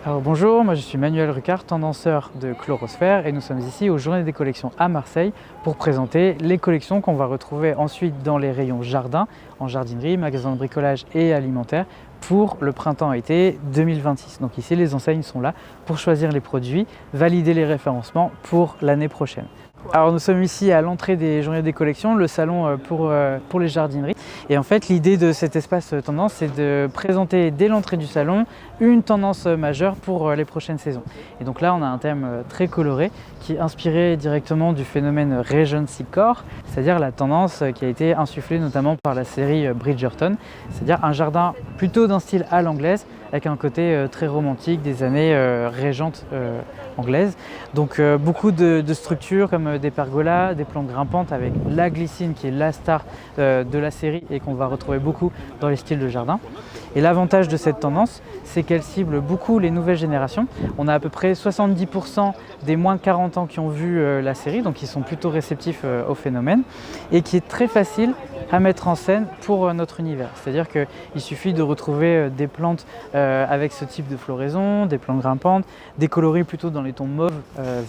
Alors bonjour, moi je suis Manuel Rucard, tendanceur de Chlorosphère et nous sommes ici aux Journées des collections à Marseille pour présenter les collections qu'on va retrouver ensuite dans les rayons jardin, en jardinerie, magasins de bricolage et alimentaire pour le printemps-été 2026. Donc ici les enseignes sont là pour choisir les produits, valider les référencements pour l'année prochaine. Alors nous sommes ici à l'entrée des Journées des collections, le salon pour les jardineries. Et en fait l'idée de cet espace tendance c'est de présenter dès l'entrée du salon une tendance majeure pour les prochaines saisons. Et donc là on a un thème très coloré qui est inspiré directement du phénomène Regency Core, c'est-à-dire la tendance qui a été insufflée notamment par la série Bridgerton, c'est-à-dire un jardin plutôt d'un style à l'anglaise avec un côté très romantique des années régentes anglaises. Donc beaucoup de structures comme des pergolas, des plantes grimpantes avec la glycine qui est la star de la série et qu'on va retrouver beaucoup dans les styles de jardin. Et l'avantage de cette tendance, c'est qu'elle cible beaucoup les nouvelles générations. On a à peu près 70% des moins de 40 ans qui ont vu la série, donc ils sont plutôt réceptifs au phénomène, et qui est très facile à mettre en scène pour notre univers. C'est-à-dire qu'il suffit de retrouver des plantes avec ce type de floraison, des plantes grimpantes, des coloris plutôt dans les tons mauve,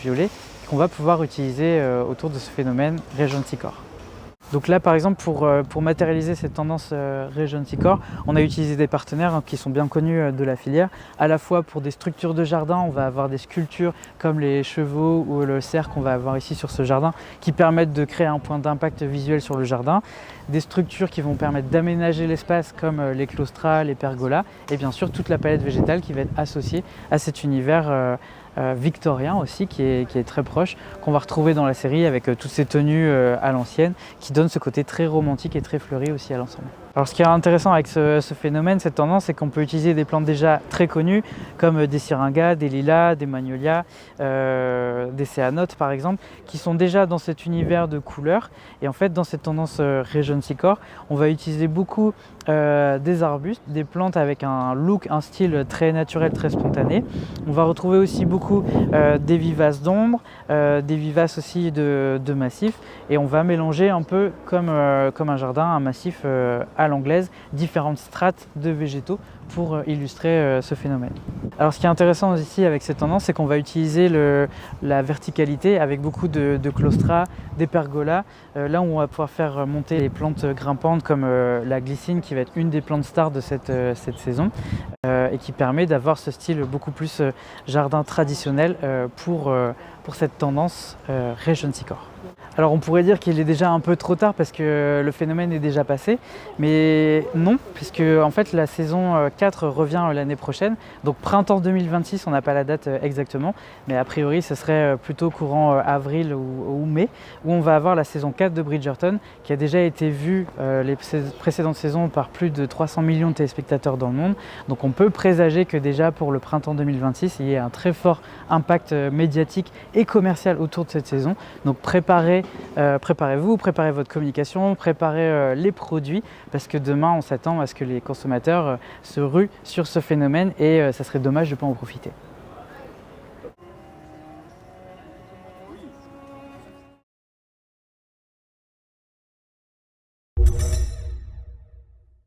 violet, qu'on va pouvoir utiliser autour de ce phénomène Regency Core. Donc là par exemple pour matérialiser cette tendance Regency Core, on a utilisé des partenaires qui sont bien connus de la filière, à la fois pour des structures de jardin, on va avoir des sculptures comme les chevaux ou le cerf qu'on va avoir ici sur ce jardin qui permettent de créer un point d'impact visuel sur le jardin, des structures qui vont permettre d'aménager l'espace comme les claustras, les pergolas et bien sûr toute la palette végétale qui va être associée à cet univers victorien aussi qui est très proche, qu'on va retrouver dans la série avec toutes ces tenues à l'ancienne qui donnent ce côté très romantique et très fleuri aussi à l'ensemble. Alors ce qui est intéressant avec ce phénomène, cette tendance, c'est qu'on peut utiliser des plantes déjà très connues comme des syringas, des lilas, des magnolias, des céanotes par exemple, qui sont déjà dans cet univers de couleurs. Et en fait dans cette tendance Regency Core, on va utiliser beaucoup des arbustes, des plantes avec un look, un style très naturel, très spontané. On va retrouver aussi beaucoup des vivaces d'ombre, des vivaces aussi de massifs, et on va mélanger un peu comme un jardin, un massif à l'anglaise, différentes strates de végétaux pour illustrer ce phénomène. Alors ce qui est intéressant ici avec cette tendance, c'est qu'on va utiliser la verticalité avec beaucoup de claustras, des pergolas, là où on va pouvoir faire monter les plantes grimpantes comme la glycine qui va être une des plantes stars de cette saison et qui permet d'avoir ce style beaucoup plus jardin traditionnel pour cette tendance Regency Core. Alors on pourrait dire qu'il est déjà un peu trop tard parce que le phénomène est déjà passé, mais non, puisque en fait la saison 4 revient l'année prochaine, donc printemps 2026, on n'a pas la date exactement, mais a priori ce serait plutôt courant avril ou mai, où on va avoir la saison 4 de Bridgerton, qui a déjà été vue les précédentes saisons par plus de 300 millions de téléspectateurs dans le monde, donc on peut présager que déjà pour le printemps 2026, il y a un très fort impact médiatique et commercial autour de cette saison, donc préparez-vous, préparez votre communication, préparez les produits parce que demain on s'attend à ce que les consommateurs se ruent sur ce phénomène et ça serait dommage de ne pas en profiter.